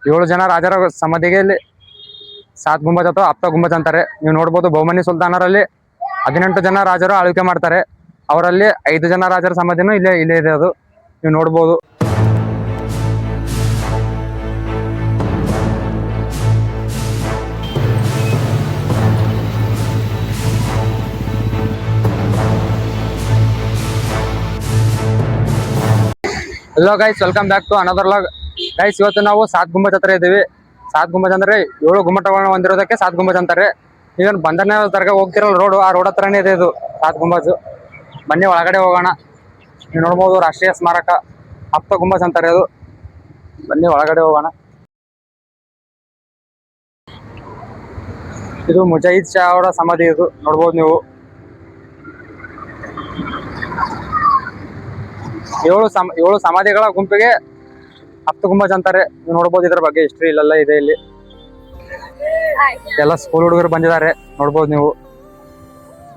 7 ಜನ ರಾಜರ ಸಮಾಧಿಗೆ ಇಲ್ಲಿ ಸಾತ್ ಗುಂಬಜ್ ಅಥವಾ ಹಪ್ತ ಗುಂಬಜ್ ಅಂತಾರೆ. ನೀವು ನೋಡ್ಬೋದು ಬಹುಮನಿ ಸುಲ್ತಾನರಲ್ಲಿ 18 ಜನ ರಾಜರು ಆಳ್ವಿಕೆ ಮಾಡ್ತಾರೆ. ಅವರಲ್ಲಿ 5 ಜನ ರಾಜರ ಸಮಾಧಿನೂ ಇಲ್ಲೇ ಇದೆ. ಅದು ನೀವು ನೋಡ್ಬೋದು. Hello guys, welcome back to another vlog. Guys, ಇವತ್ತು ನಾವು ಸಾತ್ ಗುಂಬಜ್ ಹತ್ರ ಇದ್ದೀವಿ. ಸಾತ್ ಗುಂಬಜ್ ಅಂದ್ರೆ 7 ಗುಮ್ಮಟಗಳನ್ನ ಹೊಂದಿರೋದಕ್ಕೆ ಸಾತ್ ಗುಂಬಜ್ ಅಂತಾರೆ. ಈವನ್ ಬಂಧನ ದರ್ಗಾ ಹೋಗ್ತಿರಲ್ಲ ರೋಡ್, ಆ ರೋಡ್ ಹತ್ರನೇ ಇದೆ ಇದು ಸಾತ್ ಗುಂಬಜ್. ಬನ್ನಿ ಒಳಗಡೆ ಹೋಗೋಣ. ನೀವು ನೋಡ್ಬೋದು ರಾಷ್ಟ್ರೀಯ ಸ್ಮಾರಕ ಹಪ್ತ ಗುಂಬಜ್ ಅಂತಾರೆ ಅದು. ಬನ್ನಿ ಒಳಗಡೆ ಹೋಗೋಣ. ಇದು ಮುಜಾಹಿದ್ ಶಾ ಅವರ ಸಮಾಧಿ. ಇದು ನೋಡ್ಬೋದು ನೀವು. 7 ಸಮಾಧಿಗಳ ಗುಂಪಿಗೆ ಹಪ್ತ ಗುಂಬಜ್ ಅಂತಾರೆ. ನೀವು ನೋಡ್ಬೋದು ಇದ್ರ ಬಗ್ಗೆ ಹಿಸ್ಟ್ರಿ ಇಲ್ಲೆಲ್ಲ ಇದೆ. ಇಲ್ಲಿ ಎಲ್ಲ ಸ್ಕೂಲ್ ಹುಡುಗರು ಬಂದಿದ್ದಾರೆ, ನೋಡ್ಬೋದು ನೀವು.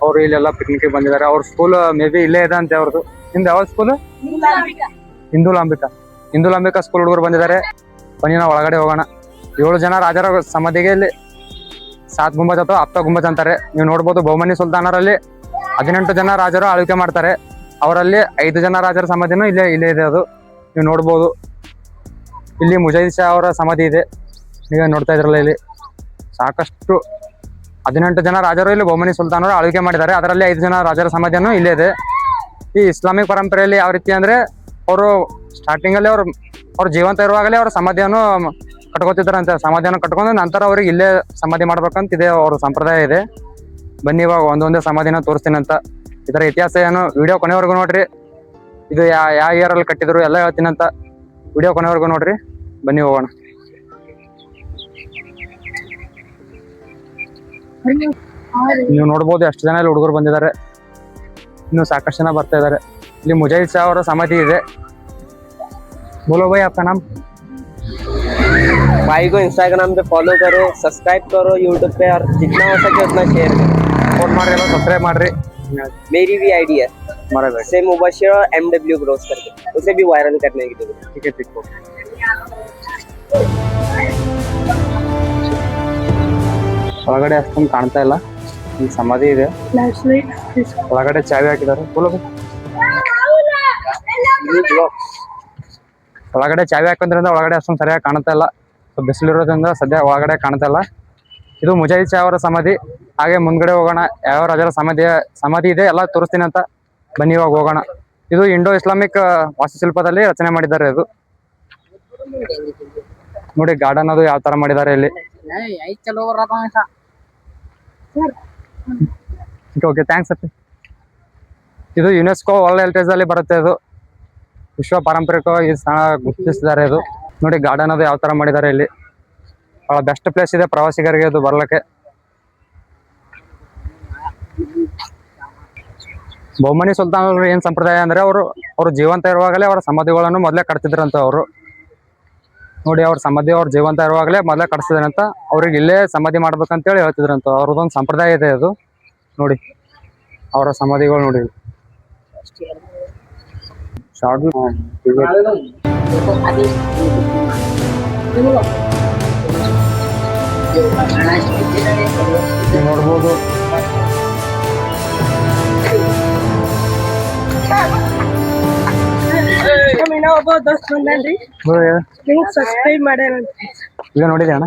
ಅವರು ಇಲ್ಲೆಲ್ಲ ಪಿಕ್ನಿಕ್ ಬಂದಿದ್ದಾರೆ. ಅವ್ರ ಸ್ಕೂಲ್ ಮೇ ಬಿ ಇಲ್ಲೇ ಇದೆ ಅಂತೆ ಅವ್ರದ್ದು. ನಿಮ್ದು ಯಾವ ಸ್ಕೂಲ್? ಹಿಂದೂಲಾಂಬಿಕಾ ಸ್ಕೂಲ್ ಹುಡುಗರು ಬಂದಿದ್ದಾರೆ. ಬನ್ನಿ ನಾವು ಒಳಗಡೆ ಹೋಗೋಣ. 7 ಜನ ರಾಜರ ಸಮಾಧಿಗೆ ಇಲ್ಲಿ ಸಾತ್ ಗುಂಬಜ್ ಅಥವಾ ಹಪ್ತ ಗುಂಬಜ್ ಅಂತಾರೆ. ನೀವು ನೋಡ್ಬೋದು ಬಹುಮನಿ ಸುಲ್ತಾನರಲ್ಲಿ 18 ಜನ ರಾಜರು ಆಳ್ವಿಕೆ ಮಾಡ್ತಾರೆ. ಅವರಲ್ಲಿ 5 ಜನ ರಾಜರ ಸಮಾಧಿನೂ ಇಲ್ಲೇ ಇದೆ. ಅದು ನೀವು ನೋಡ್ಬೋದು. ಇಲ್ಲಿ ಮುಜಾಹಿದ್ ಶಾ ಅವರ ಸಮಾಧಿ ಇದೆ, ನೀವೇ ನೋಡ್ತಾ ಇದ್ರಲ್ಲ. ಇಲ್ಲಿ ಸಾಕಷ್ಟು 18 ಜನ ರಾಜರು ಇಲ್ಲಿ ಬಹುಮನಿ ಸುಲ್ತಾನರು ಆಳ್ವಿಕೆ ಮಾಡಿದ್ದಾರೆ. ಅದರಲ್ಲಿ 5 ಜನ ರಾಜರ ಸಮಾಧಿಯನ್ನು ಇಲ್ಲೇ ಇದೆ. ಈ ಇಸ್ಲಾಮಿಕ್ ಪರಂಪರೆಯಲ್ಲಿ ಯಾವ ರೀತಿ ಅಂದ್ರೆ, ಅವರು ಸ್ಟಾರ್ಟಿಂಗ್ ಅಲ್ಲಿ ಅವ್ರು ಜೀವಂತ ಇರುವಾಗಲೇ ಅವ್ರ ಸಮಾಧಿಯನ್ನು ಕಟ್ಕೋತಿದ್ರಂತೆ. ಸಮಾಧಿಯನ್ನು ಕಟ್ಕೊಂಡು ನಂತರ ಅವ್ರಿಗೆ ಇಲ್ಲೇ ಸಮಾಧಿ ಮಾಡ್ಬೇಕಂತ ಇದೆ ಅವ್ರ ಸಂಪ್ರದಾಯ ಇದೆ. ಬನ್ನಿ ಇವಾಗ ಒಂದೊಂದೇ ಸಮಾಧಿನ ತೋರಿಸ್ತೀನಿ ಅಂತ. ಇದರ ಇತಿಹಾಸ ಏನು, ವಿಡಿಯೋ ಕೊನೆವರೆಗೂ ನೋಡ್ರಿ. ಇದು ಯಾವ ಇಯರ್ ಅಲ್ಲಿ ಕಟ್ಟಿದ್ರು ಎಲ್ಲ ಹೇಳ್ತೀನಿ ಅಂತ. ವಿಡಿಯೋ ಕೊನೆವರೆಗೂ ನೋಡ್ರಿ. ಬನ್ನಿ ಹೋಗೋಣ. ನೀವು ನೋಡ್ಬೋದು ಎಷ್ಟು ಜನ ಇಲ್ಲಿ ಹುಡುಗರು ಬಂದಿದ್ದಾರೆ. ಇನ್ನು ಸಾಕಷ್ಟು ಜನ ಬರ್ತಾ ಇದ್ದಾರೆ. ಇಲ್ಲಿ ಮುಜಾಹಿದ್ ಶಾ ಅವರ ಸಮಾಧಿ ಇದೆ. बोलो भाई, आपका नाम? भाई को इंस्टाग्राम पे फॉलो करो, सब्सक्राइब करो यूट्यूब पे, और जितना हो सके उतना शेयर करो. सपोर्ट ಮಾಡ್ರಿ, ಎಲ್ಲ ಸಬ್ಸ್ಕ್ರೈಬ್ ಮಾಡ್ರಿ. मेरी भी आईडी है से मुबशिर MW ब्रोस करके, उसे भी वायरल करने की जरूरत है. ठीक है, ठीक है. ಒಳಗಡೆ ಅಷ್ಟೊಂದು ಕಾಣ್ತಾ ಇಲ್ಲ. ಈ ಸಮಾಧಿ ಇದೆ, ಒಳಗಡೆ ಚಾವಿ ಹಾಕಿದ್ದಾರೆ. ಒಳಗಡೆ ಚಾವಿ ಹಾಕೋದ್ರಿಂದ ಒಳಗಡೆ ಅಷ್ಟೊಂದು ಸರಿಯಾಗಿ ಕಾಣ್ತಾ ಇಲ್ಲ. ಬಿಸಿಲಿರೋದ್ರಿಂದ ಸದ್ಯ ಒಳಗಡೆ ಕಾಣ್ತಾ ಇಲ್ಲ. ಇದು ಮುಜಾಹಿದ್ ಶಾ ಅವರ ಸಮಾಧಿ. ಹಾಗೆ ಮುಂದ್ಗಡೆ ಹೋಗೋಣ, ಯಾವ ರಾಜರ ಸಮಾಧಿ ಇದೆ ಎಲ್ಲ ತೋರಿಸ್ತೀನಿ ಅಂತ. ಬನ್ನಿ ಇವಾಗ ಹೋಗೋಣ. ಇದು ಇಂಡೋ ಇಸ್ಲಾಮಿಕ್ ವಾಸ್ತುಶಿಲ್ಪದಲ್ಲಿ ರಚನೆ ಮಾಡಿದ್ದಾರೆ. ಇದು ನೋಡಿ, ಗಾರ್ಡನ್ ಅದು ಯಾವ ತರ ಮಾಡಿದ್ದಾರೆ ಇಲ್ಲಿ. ಓಕೆ, ಥ್ಯಾಂಕ್ಸ್ ಅಪ್ಪಿ. ಇದು ಯುನೆಸ್ಕೋ ವರ್ಲ್ಡ್ ಹೆರಿಟೇಜ್ ಅಲ್ಲಿ ಬರುತ್ತೆ. ಇದು ವಿಶ್ವ ಪಾರಂಪರಿಕವಾಗಿ ಸ್ಥಳ ಗುರುತಿಸಿದ್ದಾರೆ. ಇದು ನೋಡಿ, ಗಾರ್ಡನ್ ಅದು ಯಾವ ತರ ಮಾಡಿದ್ದಾರೆ ಇಲ್ಲಿ. ಬಹಳ ಬೆಸ್ಟ್ ಪ್ಲೇಸ್ ಇದೆ ಪ್ರವಾಸಿಗರಿಗೆ ಇದು ಬರ್ಲಿಕ್ಕೆ. ಬಹುಮನಿ ಸುಲ್ತಾನರು ಏನ್ ಸಂಪ್ರದಾಯ ಅಂದ್ರೆ, ಅವರು ಜೀವಂತ ಇರುವಾಗಲೇ ಅವರ ಸಮಾಧಿಗಳನ್ನು ಮೊದಲೇ ಕಟ್ತಿದ್ರಂತ. ಅವರು ನೋಡಿ, ಅವ್ರ ಸಮಾಧಿ ಅವ್ರ ಜೀವಂತ ಇರುವಾಗಲೇ ಮೊದಲೇ ಕಟ್ಸಿದ್ರಂತ. ಅವ್ರಿಗೆ ಇಲ್ಲೇ ಸಮಾಧಿ ಮಾಡ್ಬೇಕಂತೇಳಿ ಹೇಳ್ತಿದ್ರಂತ. ಅವ್ರದ್ದೊಂದು ಸಂಪ್ರದಾಯ ಇದೆ. ಅದು ನೋಡಿ, ಅವರ ಸಮಾಧಿಗಳು ನೋಡಿ. ನೋಡ್ಬೋದು. ಈಗ ನೋಡಿದೆ ಅಣ್ಣ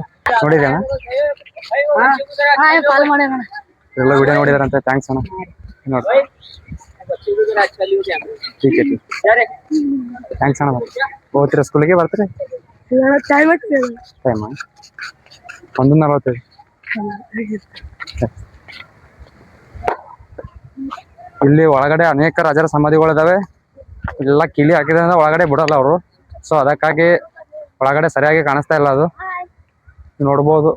ಎಲ್ಲ ವಿಡಿಯೋ ನೋಡಿದಾರಂತೆ. ಥ್ಯಾಂಕ್ಸ್ ಅಣ್ಣ. ಥ್ಯಾಂಕ್ಸ್ ಅಣ್ಣ. ಹೋಗ್ತೀರಾ ಸ್ಕೂಲಿಗೆ? ಬರ್ತೀರಿ? ಟೈಮ್ 1:40. ಇಲ್ಲಿ ಒಳಗಡೆ ಅನೇಕ ರಾಜರ ಸಮಾಧಿಗಳಿದಾವೆ. ಎಲ್ಲ ಕೀಲಿ ಹಾಕಿದ್ರಿಂದ ಒಳಗಡೆ ಬಿಡಲ್ಲ ಅವರು. ಸೊ ಅದಕ್ಕಾಗಿ ಒಳಗಡೆ ಸರಿಯಾಗಿ ಕಾಣಿಸ್ತಾ ಇಲ್ಲ. ಅದು ನೋಡ್ಬೋದು.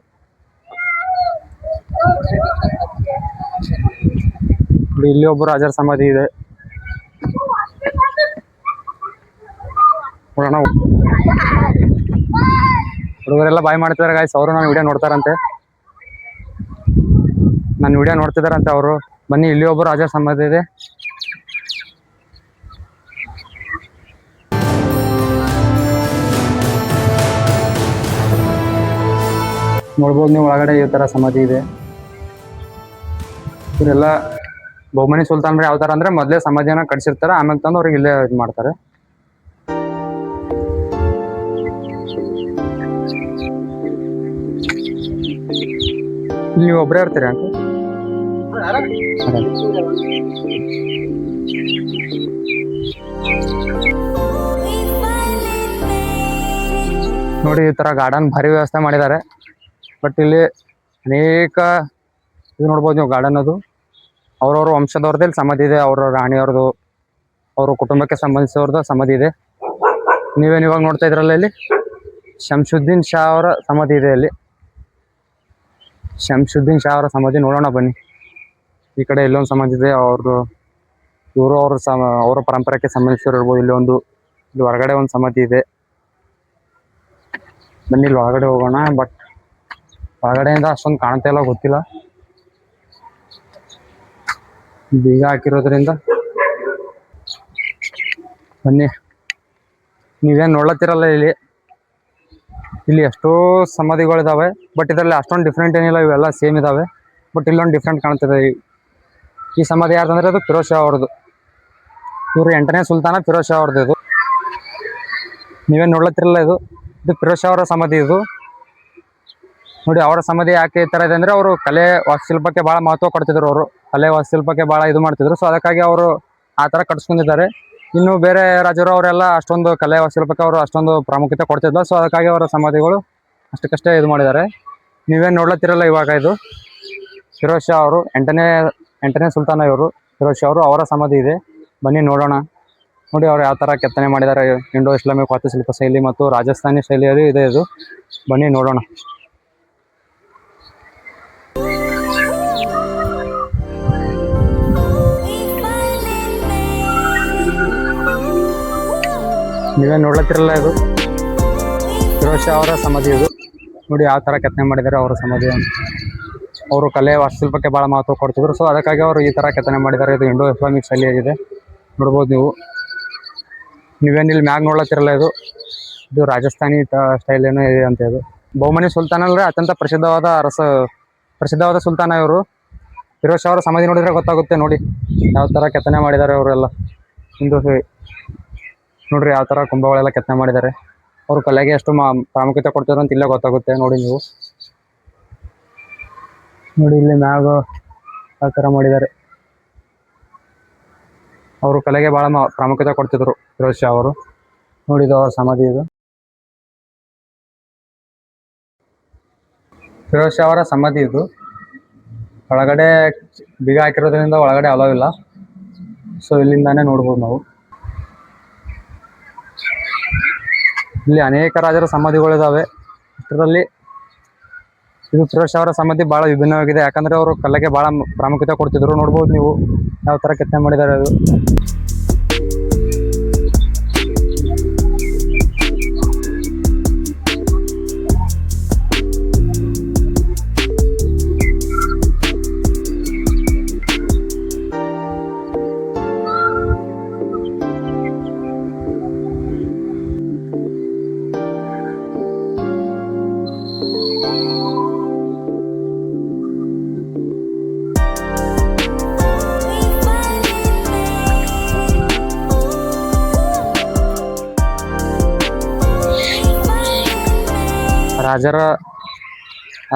ಇಲ್ಲಿ ಒಬ್ಬರು ರಾಜರ ಸಮಾಧಿ ಇದೆ. ಹುಡುಗರೆಲ್ಲ ಬಾಯ್ ಮಾಡ್ತಿದಾರೆ ಗಾಯ್ಸ್. ಅವರು ನನ್ನ ವಿಡಿಯೋ ನೋಡ್ತಾರಂತೆ. ನನ್ನ ವಿಡಿಯೋ ನೋಡ್ತಿದಾರಂತೆ ಅವರು. ಬನ್ನಿ, ಇಲ್ಲಿ ಒಬ್ಬರು ರಾಜರ ಸಮಾಧಿ ಇದೆ. ನೋಡ್ಬೋದು ನೀವು ಒಳಗಡೆ ಈ ಥರ ಸಮಾಧಿ ಇದೆ. ಇವರೆಲ್ಲ ಬಹುಮನಿ ಸುಲ್ತಾನ್ರು ಯಾವ ಥರ ಅಂದರೆ ಮೊದಲೇ ಸಮಾಧಿಯನ್ನ ಕಟ್ಸಿರ್ತಾರೆ, ಆಮೇಲೆ ತಂದು ಅವ್ರಿಗೆ ಇಲ್ಲೇ ಇದು ಮಾಡ್ತಾರೆ. ಇಲ್ಲಿ ನೀವು ಒಬ್ಬರೇ ಇರ್ತೀರಿ ಅಂಕ? ನೋಡಿ ಈ ಥರ ಗಾರ್ಡನ್ ಭಾರಿ ವ್ಯವಸ್ಥೆ ಮಾಡಿದ್ದಾರೆ. ಬಟ್ ಇಲ್ಲಿ ಅನೇಕ ಇದು ನೋಡ್ಬೋದು ನೀವು ಗಾರ್ಡನ್ ಅದು ಅವ್ರವ್ರ ವಂಶದವ್ರದ್ದು ಇಲ್ಲಿ ಸಮಾಧಿ ಇದೆ. ಅವ್ರ ರಾಣಿಯವ್ರದ್ದು, ಅವ್ರ ಕುಟುಂಬಕ್ಕೆ ಸಂಬಂಧಿಸಿದವ್ರದ್ದು ಸಮಾಧಿ ಇದೆ. ನೀವೇನು ಇವಾಗ ನೋಡ್ತಾ ಇದ್ರಲ್ಲ, ಇಲ್ಲಿ ಶಂಶುದ್ದೀನ್ ಶಾ ಅವರ ಸಮಾಧಿ ಇದೆ. ಇಲ್ಲಿ ಶಂಶುದ್ದೀನ್ ಶಾ ಅವರ ಸಮಾಧಿ ನೋಡೋಣ ಬನ್ನಿ. ಈ ಕಡೆ ಇಲ್ಲೊಂದು ಸಮಾಧಿ ಇದೆ. ಅವ್ರದ್ದು ಇವರು ಅವರ ಪರಂಪರೆಗೆ ಸಂಬಂಧಿಸಿರ್ಬೋದು. ಇಲ್ಲಿ ಹೊರಗಡೆ ಒಂದು ಸಮಾಧಿ ಇದೆ. ಬನ್ನಿ ಇಲ್ಲಿ ಒಳಗಡೆ ಹೋಗೋಣ. ಬಟ್ ಒಳಗಡೆಯಿಂದ ಅಷ್ಟೊಂದು ಕಾಣ್ತಾ ಇಲ್ಲ, ಗೊತ್ತಿಲ್ಲ, ಬೀಗ ಹಾಕಿರೋದ್ರಿಂದ. ಬನ್ನಿ, ನೀವೇನು ನೋಡ್ಲತ್ತಿರಲ್ಲ, ಇಲ್ಲಿ ಎಷ್ಟೋ ಸಮಾಧಿಗಳಿದಾವೆ. ಬಟ್ ಇದರಲ್ಲಿ ಅಷ್ಟೊಂದು ಡಿಫ್ರೆಂಟ್ ಏನಿಲ್ಲ, ಇವೆಲ್ಲ ಸೇಮ್ ಇದಾವೆ. ಬಟ್ ಇಲ್ಲೊಂದು ಡಿಫ್ರೆಂಟ್ ಕಾಣ್ತಿದೆ. ಈ ಸಮಾಧಿ ಯಾರ್ದಂದ್ರೆ ಅದು ಫಿರೋಜ್ ಶಾ ಅವ್ರದ್ದು. ಇವರು 8ನೇ ಸುಲ್ತಾನ ಫಿರೋಜ್ ಶಾ ಅವ್ರದ್ದು. ಇದು ನೀವೇನು ನೋಡ್ಲತ್ತಿರಲ್ಲ, ಇದು ಫಿರೋಜ್ ಶಾ ಅವರ ಸಮಾಧಿ. ಇದು ನೋಡಿ, ಅವರ ಸಮಾಧಿ ಯಾಕೆ ಈ ಥರ ಇದೆ ಅಂದರೆ ಅವರು ಕಲೆ ವಾಸ್ತುಶಿಲ್ಪಕ್ಕೆ ಭಾಳ ಮಹತ್ವ ಕೊಡ್ತಿದ್ರು. ಅವರು ಕಲೆ ವಾಸ್ತುಶಿಲ್ಪಕ್ಕೆ ಭಾಳ ಇದು ಮಾಡ್ತಿದ್ರು. ಸೊ ಅದಕ್ಕಾಗಿ ಅವರು ಆ ಥರ ಕಟ್ಸ್ಕೊಂಡಿದ್ದಾರೆ. ಇನ್ನು ಬೇರೆ ರಾಜರು ಅವರೆಲ್ಲ ಅಷ್ಟೊಂದು ಕಲೆ ವಾಸ್ತುಶಿಲ್ಪಕ್ಕೆ ಅವರು ಅಷ್ಟೊಂದು ಪ್ರಾಮುಖ್ಯತೆ ಕೊಡ್ತಿದ್ದ. ಸೊ ಅದಕ್ಕಾಗಿ ಅವರ ಸಮಾಧಿಗಳು ಅಷ್ಟಕ್ಕಷ್ಟೇ ಇದು ಮಾಡಿದ್ದಾರೆ. ನೀವೇನು ನೋಡ್ಲತ್ತಿರಲ್ಲ, ಇವಾಗ ಇದು ಫಿರೋಜ್ ಶಾ ಅವರು 8ನೇ ಸುಲ್ತಾನ ಇವರು ಫಿರೋಜ್ ಶಾ ಅವರು. ಅವರ ಸಮಾಧಿ ಇದೆ. ಬನ್ನಿ ನೋಡೋಣ. ನೋಡಿ ಅವ್ರು ಯಾವ ಥರ ಕೆತ್ತನೆ ಮಾಡಿದ್ದಾರೆ. ಇಂಡೋ ಇಸ್ಲಾಮಿಕ್ ವಾಸ್ತುಶಿಲ್ಪ ಶೈಲಿ ಮತ್ತು ರಾಜಸ್ಥಾನಿ ಶೈಲಿಯಲ್ಲಿ ಇದೆ ಇದು. ಬನ್ನಿ ನೋಡೋಣ. ನೀವೇನು ನೋಡ್ಲತ್ತಿರಲ್ಲ, ಇದು ಫಿರೋಜ್ ಶಾ ಅವರ ಸಮಾಧಿ. ಇದು ನೋಡಿ ಯಾವ ಥರ ಕೆತ್ತನೆ ಮಾಡಿದ್ದಾರೆ ಅವರ ಸಮಾಧಿ. ಅವರು ಕಲೆ ವಾಸ್ತುಶಿಲ್ಪಕ್ಕೆ ಭಾಳ ಮಹತ್ವ ಕೊಡ್ತಿದ್ರು. ಸೊ ಅದಕ್ಕಾಗಿ ಅವರು ಈ ಥರ ಕೆತ್ತನೆ ಮಾಡಿದ್ದಾರೆ. ಇದು ಇಂಡೋ ಇಸ್ಲಾಮಿಕ್ ಶೈಲಿಯಾಗಿದೆ, ನೋಡ್ಬೋದು ನೀವು. ನೀವೇನು ಇಲ್ಲಿ ಮ್ಯಾಗ ನೋಡ್ಲತ್ತಿರಲ್ಲ, ಇದು ರಾಜಸ್ಥಾನಿ ಸ್ಟೈಲ್ ಏನೋ ಇದೆ ಅಂತ. ಇದು ಬಹುಮನಿ ಸುಲ್ತಾನ ಅಂದರೆ ಅತ್ಯಂತ ಪ್ರಸಿದ್ಧವಾದ ಸುಲ್ತಾನ ಇವರು. ಫಿರೋಜ್ ಶಾ ಅವರ ಸಮಾಧಿ ನೋಡಿದರೆ ಗೊತ್ತಾಗುತ್ತೆ. ನೋಡಿ ಯಾವ ಥರ ಕೆತ್ತನೆ ಮಾಡಿದ್ದಾರೆ ಅವರೆಲ್ಲ. ನೋಡ್ರಿ ಯಾವ ಥರ ಕುಂಭಗಳೆಲ್ಲ ಕೆತ್ತನೆ ಮಾಡಿದ್ದಾರೆ. ಅವರು ಕಲೆಗೆ ಎಷ್ಟು ಪ್ರಾಮುಖ್ಯತೆ ಕೊಡ್ತಿದ್ರು ಅಂತ ಇಲ್ಲೇ ಗೊತ್ತಾಗುತ್ತೆ. ನೋಡಿ ನೀವು, ನೋಡಿ ಇಲ್ಲಿ ಮ್ಯಾಗ ಯಾವ ಥರ ಮಾಡಿದ್ದಾರೆ. ಅವರು ಕಲೆಗೆ ಭಾಳ ಪ್ರಾಮುಖ್ಯತೆ ಕೊಡ್ತಿದ್ರು ಫಿರೋಜ್ ಶಾ ಅವರು. ನೋಡಿದ್ದು ಅವ್ರ ಸಮಾಧಿ. ಇದು ಫಿರೋಜ್ ಶಾ ಅವರ ಸಮಾಧಿ. ಇದು ಒಳಗಡೆ ಬೀಗ ಹಾಕಿರೋದ್ರಿಂದ ಒಳಗಡೆ ಅಲೋ ಇಲ್ಲ. ಸೊ ಇಲ್ಲಿಂದಾನೇ ನೋಡ್ಬೋದು ನಾವು. ಇಲ್ಲಿ ಅನೇಕ ರಾಜರ ಸಮಾಧಿಗಳಿದಾವೆ. ಇದರಲ್ಲಿ ಇದು ಫಿರೋಜ್ ಶಾ ಅವರ ಸಮಾಧಿ ಭಾಳ ವಿಭಿನ್ನವಾಗಿದೆ. ಯಾಕಂದರೆ ಅವರು ಕಲೆಗೆ ಭಾಳ ಪ್ರಾಮುಖ್ಯತೆ ಕೊಡ್ತಿದ್ರು. ನೋಡ್ಬೋದು ನೀವು ಯಾವ ಥರ ಕೆತ್ತನೆ ಮಾಡಿದ್ದಾರೆ. ಅದು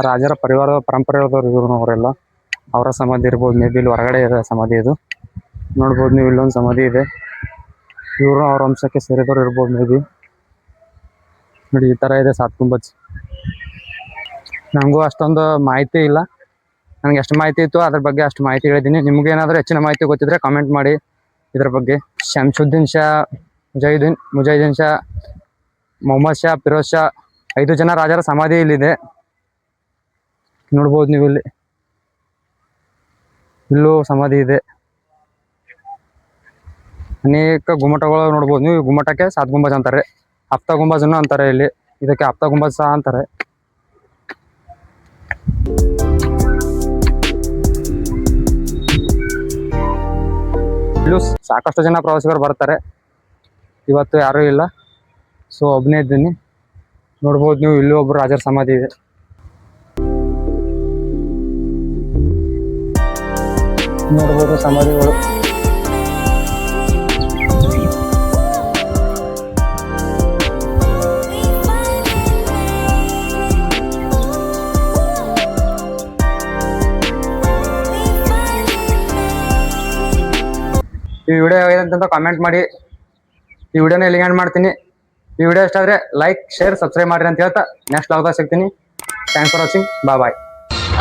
ರಾಜರ ಪರಂಪರೆಯವರು ಇವರು. ಅವರೆಲ್ಲ ಅವರ ಸಮಾಧಿ ಇರ್ಬೋದು. ಮೇ ಬಿ ಇಲ್ಲಿ ಹೊರಗಡೆ ಇದೆ ಸಮಾಧಿ. ಇದು ನೋಡ್ಬೋದು ನೀವು, ಇಲ್ಲೊಂದು ಸಮಾಧಿ ಇದೆ. ಇವರು ಅವ್ರ ವಂಶಕ್ಕೆ ಸೇರಿದವರು ಇರ್ಬೋದು ಮೇ ಬಿ. ನೋಡಿ ಈ ಥರ ಇದೆ ಸಾತ್ ಗುಂಬಜ್. ನನಗೂ ಅಷ್ಟೊಂದು ಮಾಹಿತಿ ಇಲ್ಲ. ನನಗೆ ಎಷ್ಟು ಮಾಹಿತಿ ಇತ್ತು ಅದ್ರ ಬಗ್ಗೆ ಅಷ್ಟು ಮಾಹಿತಿ ಹೇಳಿದ್ದೀನಿ. ನಿಮ್ಗೆ ಏನಾದರೂ ಹೆಚ್ಚಿನ ಮಾಹಿತಿ ಗೊತ್ತಿದ್ರೆ ಕಾಮೆಂಟ್ ಮಾಡಿ ಇದ್ರ ಬಗ್ಗೆ. ಶಂಶುದ್ದೀನ್ ಶಾ, ಮುಜೈದ್ದೀನ್ ಶಾ, ಮೊಹಮ್ಮದ್ ಶಾ, ಫಿರೋಜ್ ಶಾ, 5 ಜನ ರಾಜರ ಸಮಾಧಿ ಇಲ್ಲಿದೆ. ನೋಡ್ಬೋದು ನೀವು, ಇಲ್ಲೂ ಸಮಾಧಿ ಇದೆ. ಅನೇಕ ಗುಮ್ಮಟಗಳು ನೋಡ್ಬೋದು ನೀವು. ಗುಮ್ಮಟಕ್ಕೆ ಸಾತ್ ಗುಂಬಜ್ ಅಂತಾರೆ, ಹಫ್ತಾ ಗುಂಬಜನ್ನು ಅಂತಾರೆ. ಇದಕ್ಕೆ ಹಫ್ತಾ ಗುಂಬಜ್ ಸಹ ಅಂತಾರೆ. ಇಲ್ಲೂ ಸಾಕಷ್ಟು ಜನ ಪ್ರವಾಸಿಗರು ಬರ್ತಾರೆ. ಇವತ್ತು ಯಾರೂ ಇಲ್ಲ, ಸೊ ಒಬ್ಬನೇ ಇದ್ದೀನಿ. ನೋಡ್ಬೋದು ನೀವು, ಇಲ್ಲೂ ಒಬ್ಬರು ರಾಜರ ಸಮಾಧಿ ಇದೆ. ನೋಡ್ಬೋದು ಸಮಾಧಿಗಳು. ಈ ವಿಡಿಯೋ ಹೇಗಿದೆ ಅಂತ ಕಾಮೆಂಟ್ ಮಾಡಿ. ಈ ವಿಡಿಯೋನ ಎಲ್ಲಿಗೆ ಎಂಡ್ ಮಾಡ್ತೀನಿ. ಈ ವಿಡಿಯೋ ಇಷ್ಟ ಆದ್ರೆ ಲೈಕ್, ಶೇರ್, ಸಬ್ಸ್ಕ್ರೈಬ್ ಮಾಡ್ರಿ ಅಂತ ಹೇಳ್ತಾ ನೆಕ್ಸ್ಟ್ ಲಾಗ್ದಾಗ ಸಿಗ್ತೀನಿ. Thanks for watching. ಬಾಯ್.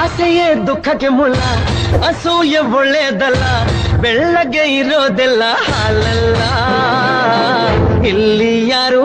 ಆಸೆಯೇ ದುಃಖಕ್ಕೆ ಮೂಲ, ಅಸೂಯೆ ಒಳ್ಳೆಯದಲ್ಲ, ಬೆಳ್ಳಗೆ ಇರೋದೆಲ್ಲ ಹಾಲಲ್ಲ. ಇಲ್ಲಿ ಯಾರು